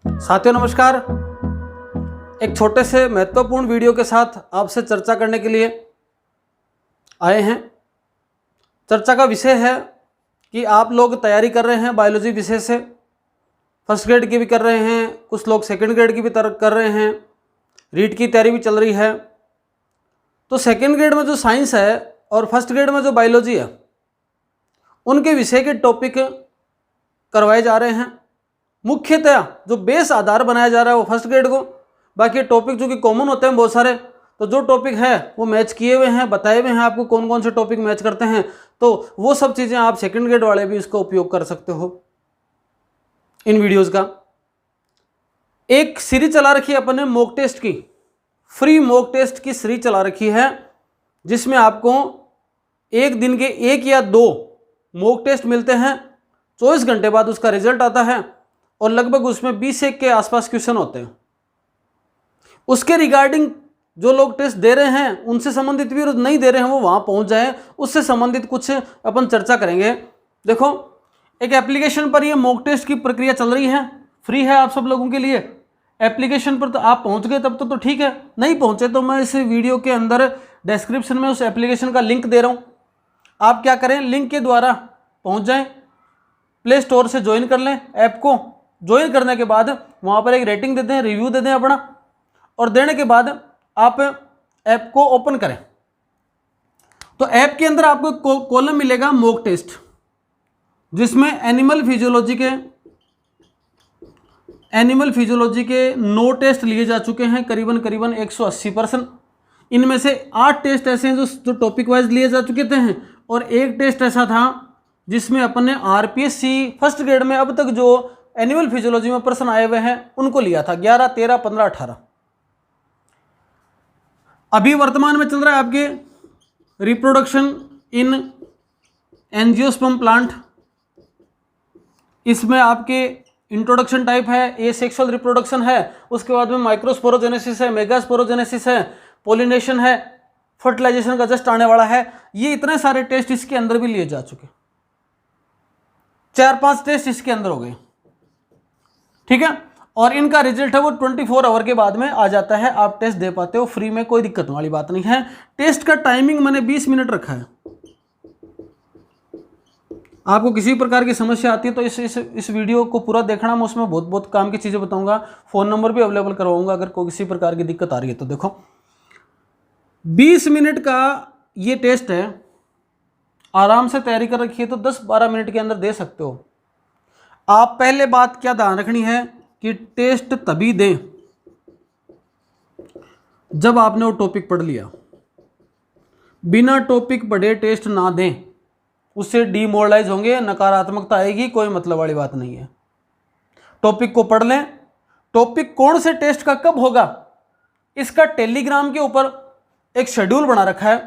साथियों नमस्कार। एक छोटे से महत्वपूर्ण वीडियो के साथ आपसे चर्चा करने के लिए आए हैं। चर्चा का विषय है कि आप लोग तैयारी कर रहे हैं बायोलॉजी विषय से, फर्स्ट ग्रेड की भी कर रहे हैं, कुछ लोग सेकंड ग्रेड की भी कर रहे हैं, रीट की तैयारी भी चल रही है। तो सेकंड ग्रेड में जो साइंस है और फर्स्ट ग्रेड में जो बायोलॉजी है, उनके विषय के टॉपिक करवाए जा रहे हैं। मुख्यतः जो बेस आधार बनाया जा रहा है वो फर्स्ट ग्रेड को, बाकी टॉपिक जो कि कॉमन होते हैं बहुत सारे, तो जो टॉपिक है वो मैच किए हुए हैं, बताए हुए हैं आपको कौन कौन से टॉपिक मैच करते हैं, तो वो सब चीज़ें आप सेकंड ग्रेड वाले भी इसका उपयोग कर सकते हो। इन वीडियोस का एक सीरीज चला रखी है अपन ने मॉक टेस्ट की, फ्री मॉक टेस्ट की सीरीज चला रखी है, जिसमें आपको एक दिन के 1 या 2 मॉक टेस्ट मिलते हैं। 24 घंटे बाद उसका रिजल्ट आता है और लगभग उसमें 20 के आसपास क्वेश्चन होते हैं। उसके रिगार्डिंग जो लोग टेस्ट दे रहे हैं उनसे संबंधित भी, और नहीं दे रहे हैं वो वहाँ पहुँच जाए, उससे संबंधित कुछ अपन चर्चा करेंगे। देखो, एक एप्लीकेशन पर ये मॉक टेस्ट की प्रक्रिया चल रही है, फ्री है आप सब लोगों के लिए। एप्लीकेशन पर तो आप पहुँच गए तब तो ठीक है, नहीं पहुँचे तो मैं इस वीडियो के अंदर डिस्क्रिप्शन में उस एप्लीकेशन का लिंक दे रहा हूँ। आप क्या करें, लिंक के द्वारा पहुँच जाएँ, प्ले स्टोर से ज्वाइन कर लें ऐप को। ज्वाइन करने के बाद वहाँ पर एक रेटिंग दे दें, रिव्यू दे दें अपना, और देने के बाद आप ऐप को ओपन करें। तो ऐप के अंदर आपको कॉलम मिलेगा मॉक टेस्ट, जिसमें एनिमल फिजियोलॉजी के 9 टेस्ट लिए जा चुके हैं, करीबन 180%। इनमें से 8 टेस्ट ऐसे हैं जो टॉपिक वाइज लिए जा चुके थे, और एक टेस्ट ऐसा था जिसमें अपन ने आरपीएससी फर्स्ट ग्रेड में अब तक जो एनिमल फिजियोलॉजी में प्रश्न आए हुए हैं उनको लिया था, 11, 13, 15, 18। अभी वर्तमान में चल रहा है आपके रिप्रोडक्शन इन एंजियोस्पर्म प्लांट। इसमें आपके इंट्रोडक्शन टाइप है, ए सेक्सुअल रिप्रोडक्शन है, उसके बाद में माइक्रोस्पोरोजेनेसिस है, मेगास्पोरोजेनेसिस है, पोलिनेशन है, फर्टिलाइजेशन का जस्ट आने वाला है। ये इतने सारे टेस्ट इसके अंदर भी लिए जा चुके, 4-5 टेस्ट इसके अंदर हो गए, ठीक है। और इनका रिजल्ट है वो 24 आवर के बाद में आ जाता है, आप टेस्ट दे पाते हो फ्री में, कोई दिक्कत वाली बात नहीं है। टेस्ट का टाइमिंग मैंने 20 मिनट रखा है। आपको किसी प्रकार की समस्या आती है तो इस वीडियो को पूरा देखना, मैं उसमें बहुत काम की चीज़ें बताऊंगा, फ़ोन नंबर भी अवेलेबल करवाऊंगा अगर कोई किसी प्रकार की दिक्कत आ रही है तो। देखो, 20 मिनट का ये टेस्ट है, आराम से तैयारी कर रखी है तो 10-12 मिनट के अंदर दे सकते हो आप। पहले बात क्या ध्यान रखनी है कि टेस्ट तभी दें जब आपने वो टॉपिक पढ़ लिया। बिना टॉपिक पढ़े टेस्ट ना दें, उससे डीमोरलाइज होंगे, नकारात्मकता आएगी, कोई मतलब वाली बात नहीं है। टॉपिक को पढ़ लें। टॉपिक कौन से टेस्ट का कब होगा, इसका टेलीग्राम के ऊपर एक शेड्यूल बना रखा है।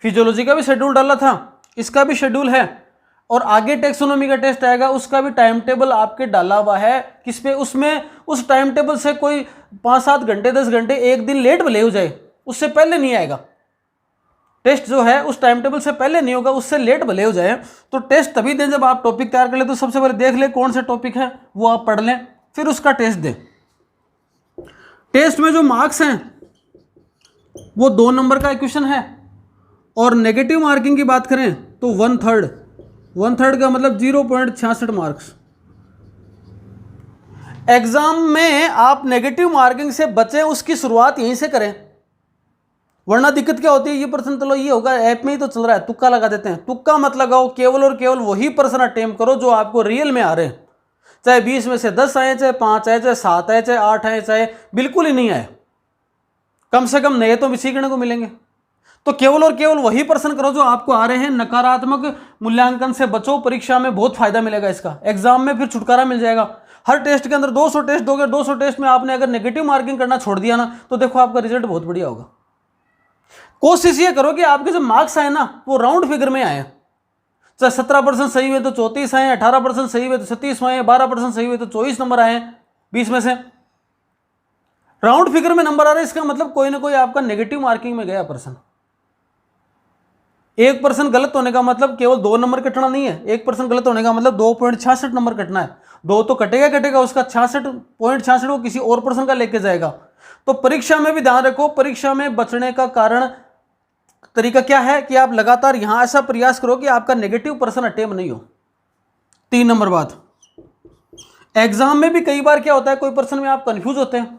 फिजियोलॉजी का भी शेड्यूल डाला था, इसका भी शेड्यूल है, और आगे टेक्सोनोमी का टेस्ट आएगा उसका भी टाइम टेबल आपके डाला हुआ है। किस पे, उसमें उस टाइम टेबल से कोई 5-7 घंटे 10 घंटे एक दिन लेट भले हो जाए, उससे पहले नहीं आएगा टेस्ट। जो है उस टाइम टेबल से पहले नहीं होगा, उससे लेट भले हो जाए। तो टेस्ट तभी दें जब आप टॉपिक तैयार कर ले। तो सबसे पहले देख ले कौन से टॉपिक है, वो आप पढ़ लें, फिर उसका टेस्ट दें। टेस्ट में जो मार्क्स हैं वो 2 नंबर का क्वेश्चन है, और नेगेटिव मार्किंग की बात करें तो 1/3 का मतलब 0.66 मार्क्स। एग्जाम में आप नेगेटिव मार्किंग से बचें, उसकी शुरुआत यहीं से करें, वरना दिक्कत क्या होती है, ये प्रश्न चलो ये होगा, ऐप में ही तो चल रहा है, तुक्का लगा देते हैं। तुक्का मत लगाओ, केवल और केवल वही प्रश्न अटेम्प्ट करो जो आपको रियल में आ रहे हैं। चाहे 20 में से 10 आए, चाहे 5 आए, चाहे 7 आए, चाहे 8 आए, चाहे बिल्कुल ही नहीं आए, कम से कम नए तो भी सीखने को मिलेंगे। तो केवल और केवल वही प्रश्न करो जो आपको आ रहे हैं। नकारात्मक मूल्यांकन से बचो, परीक्षा में बहुत फायदा मिलेगा इसका, एग्जाम में फिर छुटकारा मिल जाएगा। हर टेस्ट के अंदर 200 टेस्ट दोगे, 200 टेस्ट में आपने अगर नेगेटिव मार्किंग करना छोड़ दिया ना, तो देखो आपका रिजल्ट बहुत बढ़िया होगा। कोशिश ये करो कि आपके जो मार्क्स आए ना वो राउंड फिगर में आए, चाहे 17% सही हुए तो 34 आए, 18% सही हुए तो 36 आए, 12% सही हुए तो 24 नंबर आए, 20 में से राउंड फिगर में नंबर आ रहा है। इसका मतलब कोई ना कोई आपका नेगेटिव मार्किंग में गया पर्सन। 1% गलत होने का मतलब केवल 2 नंबर कटना नहीं है, 1% गलत होने का मतलब 2.66 नंबर कटना है। 2 तो कटेगा कटेगा, उसका 66.66 वो किसी और पर्सन का लेके जाएगा। तो परीक्षा में भी ध्यान रखो, परीक्षा में बचने का कारण तरीका क्या है कि आप लगातार यहां ऐसा प्रयास करो कि आपका नेगेटिव पर्सन अटेम्प्ट नहीं हो। 3 नंबर बात, एग्जाम में भी कई बार क्या होता है, कोई पर्सन में आप कंफ्यूज होते हैं।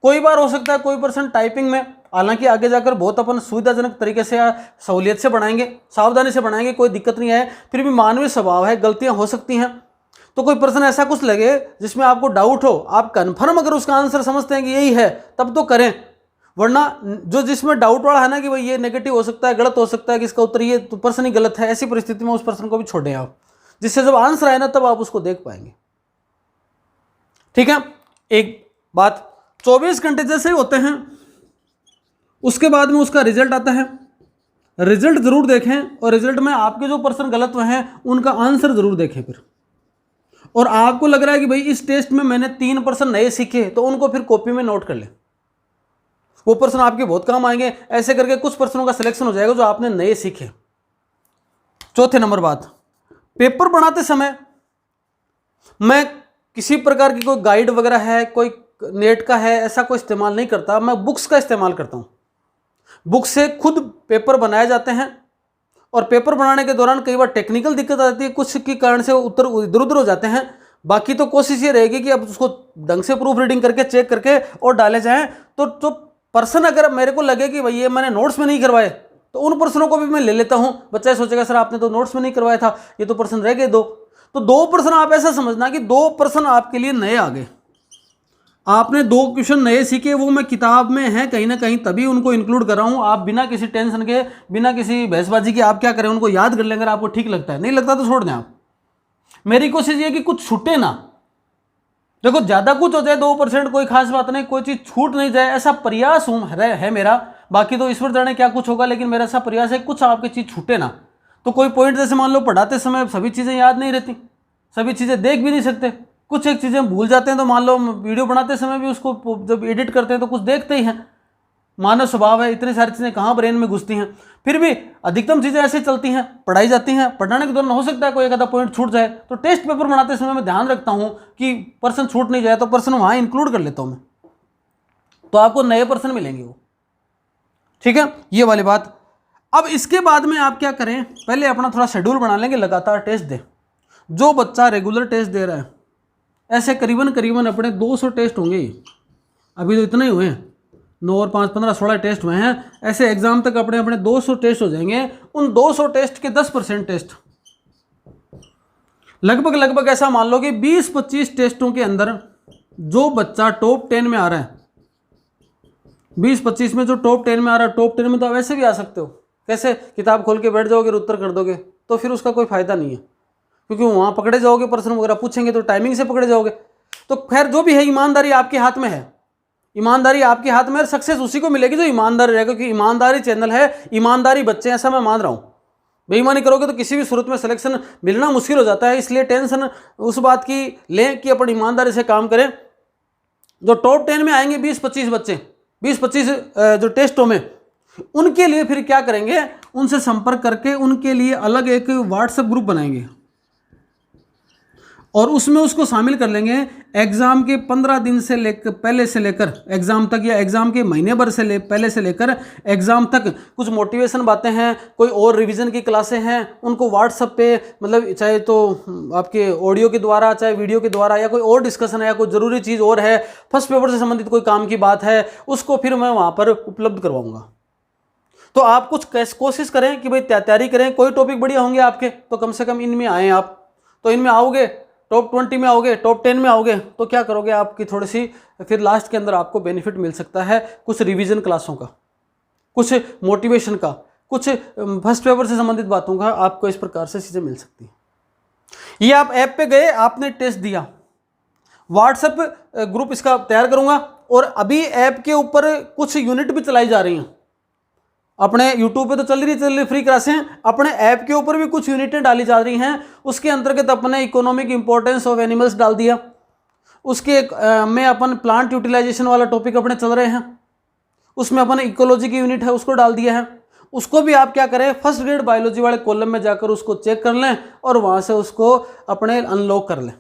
कोई बार हो सकता है कोई पर्सन टाइपिंग में, हालांकि आगे जाकर बहुत अपन सुविधाजनक तरीके से या सहूलियत से बनाएंगे, सावधानी से बनाएंगे, कोई दिक्कत नहीं है, फिर भी मानवीय स्वभाव है, गलतियां हो सकती हैं। तो कोई पर्सन ऐसा कुछ लगे जिसमें आपको डाउट हो, आप कंफर्म अगर उसका आंसर समझते हैं कि यही है तब तो करें, वरना जो जिसमें डाउट वाला है ना कि भाई ये नेगेटिव हो सकता है, गलत हो सकता है, कि इसका उत्तर ये तो पर्सन ही गलत है, ऐसी परिस्थिति में उस पर्सन को भी छोड़ें आप, जिससे जब आंसर आए ना तब आप उसको देख पाएंगे। ठीक है। एक बात, 24 घंटे जैसे ही होते हैं उसके बाद में उसका रिजल्ट आता है, रिजल्ट जरूर देखें, और रिजल्ट में आपके जो पर्सन गलत हुए हैं उनका आंसर जरूर देखें फिर। और आपको लग रहा है कि भाई इस टेस्ट में मैंने 3 पर्सन नए सीखे, तो उनको फिर कॉपी में नोट कर लें, वो पर्सन आपके बहुत काम आएंगे। ऐसे करके कुछ पर्सनों का सिलेक्शन हो जाएगा जो आपने नए सीखे। 4थे नंबर बात, पेपर बनाते समय मैं किसी प्रकार की कोई गाइड वगैरह है, कोई नेट का है, ऐसा कोई इस्तेमाल नहीं करता, मैं बुक्स का इस्तेमाल करता हूं। बुक से खुद पेपर बनाए जाते हैं, और पेपर बनाने के दौरान कई बार टेक्निकल दिक्कत आती है, कुछ के कारण से उत्तर इधर उधर हो जाते हैं। बाकी तो कोशिश ये रहेगी कि अब उसको ढंग से प्रूफ रीडिंग करके चेक करके और डाले जाएं। तो पर्सन अगर मेरे को लगे कि भाई ये मैंने नोट्स में नहीं करवाए, तो उन पर्सनों को भी मैं ले लेता हूं। बच्चा सोचेगा सर आपने तो नोट्स में नहीं करवाया था, ये तो पर्सन रह गए 2। तो 2 पर्सन आप ऐसा समझना कि 2 पर्सन आपके लिए नए आ गए, आपने 2 क्वेश्चन नए सीखे, वो मैं किताब में है कहीं ना कहीं तभी उनको इंक्लूड कर रहा हूं। आप बिना किसी टेंशन के, बिना किसी बहसबाजी के आप क्या करें, उनको याद कर लें। अगर आपको ठीक लगता है, नहीं लगता तो छोड़ दें आप। मेरी कोशिश ये कि कुछ छूटे ना। देखो ज़्यादा कुछ हो जाए 2%, कोई खास बात नहीं, कोई चीज़ छूट नहीं जाए, ऐसा प्रयास है मेरा। बाकी तो ईश्वर जाने क्या कुछ होगा, लेकिन मेरा ऐसा प्रयास है कुछ आपकी चीज़ छूटे ना। तो कोई पॉइंट जैसे मान लो पढ़ाते समय सभी चीज़ें याद नहीं रहती, सभी चीज़ें देख भी नहीं सकते, कुछ एक चीज़ें भूल जाते हैं। तो मान लो वीडियो बनाते समय भी उसको जब एडिट करते हैं तो कुछ देखते ही हैं, मानव स्वभाव है, इतनी सारी चीज़ें कहाँ ब्रेन में घुसती हैं। फिर भी अधिकतम चीज़ें ऐसे चलती हैं, पढ़ाई जाती हैं। पढ़ाने के दौरान हो सकता है कोई एक आधा पॉइंट छूट जाए, तो टेस्ट पेपर बनाते समय मैं ध्यान रखता हूँ कि पर्सन छूट नहीं जाए, तो पर्सन वहाँ इंक्लूड कर लेता हूँ मैं, तो आपको नए पर्सन मिलेंगे वो। ठीक है, ये वाली बात। अब इसके बाद में आप क्या करें, पहले अपना थोड़ा शेड्यूल बना लेंगे, लगातार टेस्ट दें। जो बच्चा रेगुलर टेस्ट दे रहा है, ऐसे करीबन अपने 200 टेस्ट होंगे, अभी तो इतने ही हुए हैं, 9 और 5 15 16 टेस्ट हुए हैं। ऐसे एग्जाम तक अपने 200 टेस्ट हो जाएंगे। उन 200 टेस्ट के 10% टेस्ट, लगभग ऐसा मान लो कि 20-25 टेस्टों के अंदर जो बच्चा टॉप 10 में आ रहा है, 20-25 में जो टॉप 10 में आ रहा है, टॉप 10 में तो आप वैसे भी आ सकते हो, कैसे किताब खोल के बैठ जाओगे और उत्तर कर दोगे, तो फिर उसका कोई फायदा नहीं है, क्योंकि वहाँ पकड़े जाओगे, पर्सन वगैरह पूछेंगे तो टाइमिंग से पकड़े जाओगे। तो खैर जो भी है, ईमानदारी आपके हाथ में है, ईमानदारी आपके हाथ में, और सक्सेस उसी को मिलेगी जो ईमानदारी रहेगा, क्योंकि ईमानदारी चैनल है, ईमानदारी बच्चे, ऐसा मैं मान रहा हूँ। बेईमानी करोगे तो किसी भी सूरत में सिलेक्शन मिलना मुश्किल हो जाता है। इसलिए टेंशन उस बात की लें कि अपन ईमानदारी से काम करें। जो टॉप 10 में आएंगे 20-25 बच्चे, 20-25 जो टेस्टों में, उनके लिए फिर क्या करेंगे, उनसे संपर्क करके उनके लिए अलग एक व्हाट्सएप ग्रुप बनाएंगे, और उसमें उसको शामिल कर लेंगे। एग्जाम के 15 दिन से लेकर पहले से लेकर एग्जाम तक, या एग्जाम के महीने भर से पहले से लेकर एग्जाम तक कुछ मोटिवेशन बातें हैं, कोई और रिवीजन की क्लासें हैं, उनको व्हाट्सएप पे, मतलब चाहे तो आपके ऑडियो के द्वारा, चाहे वीडियो के द्वारा, या कोई और डिस्कशन है, या कोई ज़रूरी चीज़ और है, फर्स्ट पेपर से संबंधित कोई काम की बात है, उसको फिर मैं वहाँ पर उपलब्ध करवाऊँगा। तो आप कुछ कोशिश करें कि भाई तैयारी करें। कोई टॉपिक बढ़िया होंगे आपके तो कम से कम इनमें आएँ आप, तो इनमें आओगे, टॉप 20 में आओगे, टॉप 10 में आओगे, तो क्या करोगे, आपकी थोड़ी सी फिर लास्ट के अंदर आपको बेनिफिट मिल सकता है, कुछ रिवीजन क्लासों का, कुछ मोटिवेशन का, कुछ फर्स्ट पेपर से संबंधित बातों का, आपको इस प्रकार से चीज़ें मिल सकती हैं। ये आप ऐप पे गए, आपने टेस्ट दिया, व्हाट्सएप ग्रुप इसका तैयार करूंगा, और अभी ऐप के ऊपर कुछ यूनिट भी चलाई जा रही हैं। अपने YouTube पे तो चल रही फ्री क्लासें, अपने ऐप के ऊपर भी कुछ यूनिटें डाली जा रही हैं। उसके अंतर्गत अपने इकोनॉमिक इंपॉर्टेंस ऑफ एनिमल्स डाल दिया, उसके में अपन प्लांट यूटिलाइजेशन वाला टॉपिक अपने चल रहे हैं, उसमें अपन इकोलॉजी की यूनिट है उसको डाल दिया है। उसको भी आप क्या करें, फर्स्ट ग्रेड बायोलॉजी वाले कॉलम में जाकर उसको चेक कर लें, और वहाँ से उसको अपने अनलॉक कर लें।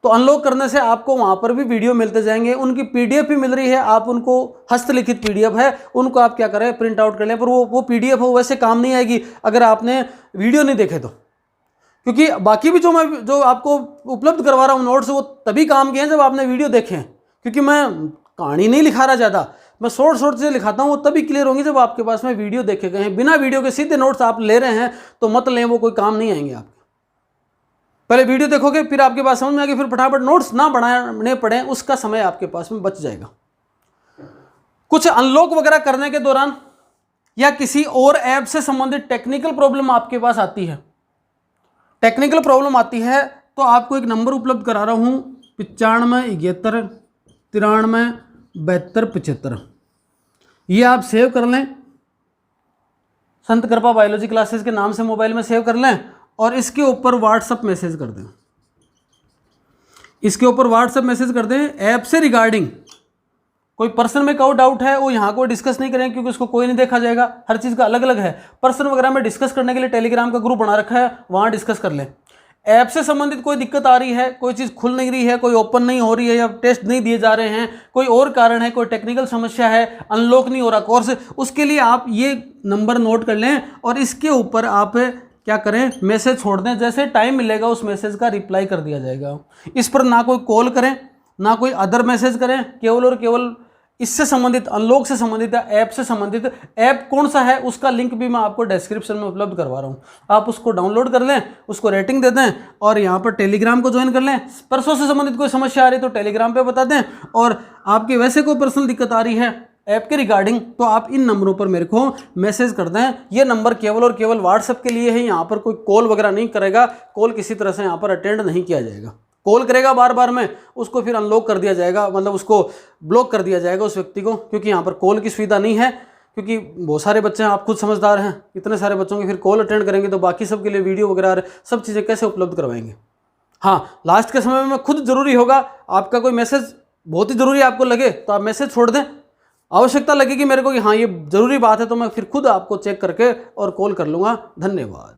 तो अनलॉक करने से आपको वहाँ पर भी वीडियो मिलते जाएंगे, उनकी पीडीएफ भी मिल रही है, आप उनको हस्तलिखित पीडीएफ है, उनको आप क्या करें प्रिंट आउट कर लें, पर वो पीडीएफ हो वैसे काम नहीं आएगी अगर आपने वीडियो नहीं देखे तो, क्योंकि बाकी भी जो आपको उपलब्ध करवा रहा हूँ नोट्स वो तभी काम के हैं जब आपने वीडियो देखे हैं, क्योंकि मैं कहानी नहीं लिखा रहा ज़्यादा, मैं शॉर्ट से लिखाता हूँ, वो तभी क्लियर होंगी जब आपके पास में वीडियो देखे गए हैं। बिना वीडियो के सीधे नोट्स आप ले रहे हैं तो मत लें, वो कोई काम नहीं आएंगे आपके। पहले वीडियो देखोगे फिर आपके पास समझ में आएगी, फिर फटाफट नोट्स ना बनाने पड़े, उसका समय आपके पास में बच जाएगा। कुछ अनलॉक वगैरह करने के दौरान या किसी और ऐप से संबंधित टेक्निकल प्रॉब्लम आपके पास आती है, टेक्निकल प्रॉब्लम आती है तो आपको एक नंबर उपलब्ध करा रहा हूँ 95 71 93 72 75। ये आप सेव कर लें, संत कृपा बायोलॉजी क्लासेस के नाम से मोबाइल में सेव कर लें और इसके ऊपर व्हाट्सएप मैसेज कर दें, इसके ऊपर व्हाट्सएप मैसेज कर दें ऐप से रिगार्डिंग। कोई पर्सन में कोई डाउट है वो यहाँ को डिस्कस नहीं करें क्योंकि उसको कोई नहीं देखा जाएगा, हर चीज़ का अलग अलग है। पर्सन वगैरह में डिस्कस करने के लिए टेलीग्राम का ग्रुप बना रखा है, वहाँ डिस्कस कर लें। ऐप से संबंधित कोई दिक्कत आ रही है, कोई चीज़ खुल नहीं रही है, कोई ओपन नहीं हो रही है या टेस्ट नहीं दिए जा रहे हैं, कोई और कारण है, कोई टेक्निकल समस्या है, अनलॉक नहीं हो रहा कोर्स, उसके लिए आप ये नंबर नोट कर लें और इसके ऊपर आप क्या करें मैसेज छोड़ दें। जैसे टाइम मिलेगा उस मैसेज का रिप्लाई कर दिया जाएगा। इस पर ना कोई कॉल करें ना कोई अदर मैसेज करें, केवल और केवल इससे संबंधित अनलॉक से संबंधित या ऐप से संबंधित, ऐप कौन सा है उसका लिंक भी मैं आपको डिस्क्रिप्शन में उपलब्ध करवा रहा हूँ, आप उसको डाउनलोड कर लें, उसको रेटिंग दे दें और यहाँ पर टेलीग्राम को ज्वाइन कर लें। पर्सों से संबंधित कोई समस्या आ रही है तो टेलीग्राम पे बता दें, और आपकी वैसे कोई पर्सनल दिक्कत आ रही है ऐप के रिगार्डिंग तो आप इन नंबरों पर मेरे को मैसेज कर दें। ये नंबर केवल और केवल व्हाट्सएप के लिए है, यहाँ पर कोई कॉल वगैरह नहीं करेगा, कॉल किसी तरह से यहाँ पर अटेंड नहीं किया जाएगा। कॉल करेगा बार बार में उसको फिर अनलॉक कर दिया जाएगा, मतलब उसको ब्लॉक कर दिया जाएगा उस व्यक्ति को, क्योंकि यहाँ पर कॉल की सुविधा नहीं है। क्योंकि बहुत सारे बच्चे हैं, आप खुद समझदार हैं, इतने सारे बच्चों की फिर कॉल अटेंड करेंगे तो बाकी सब के लिए वीडियो वगैरह सब चीज़ें कैसे उपलब्ध करवाएंगे। हाँ, लास्ट के समय में खुद जरूरी होगा, आपका कोई मैसेज बहुत ही ज़रूरी आपको लगे तो आप मैसेज छोड़ दें, आवश्यकता लगेगी मेरे को कि हाँ ये ज़रूरी बात है तो मैं फिर खुद आपको चेक करके और कॉल कर लूँगा। धन्यवाद।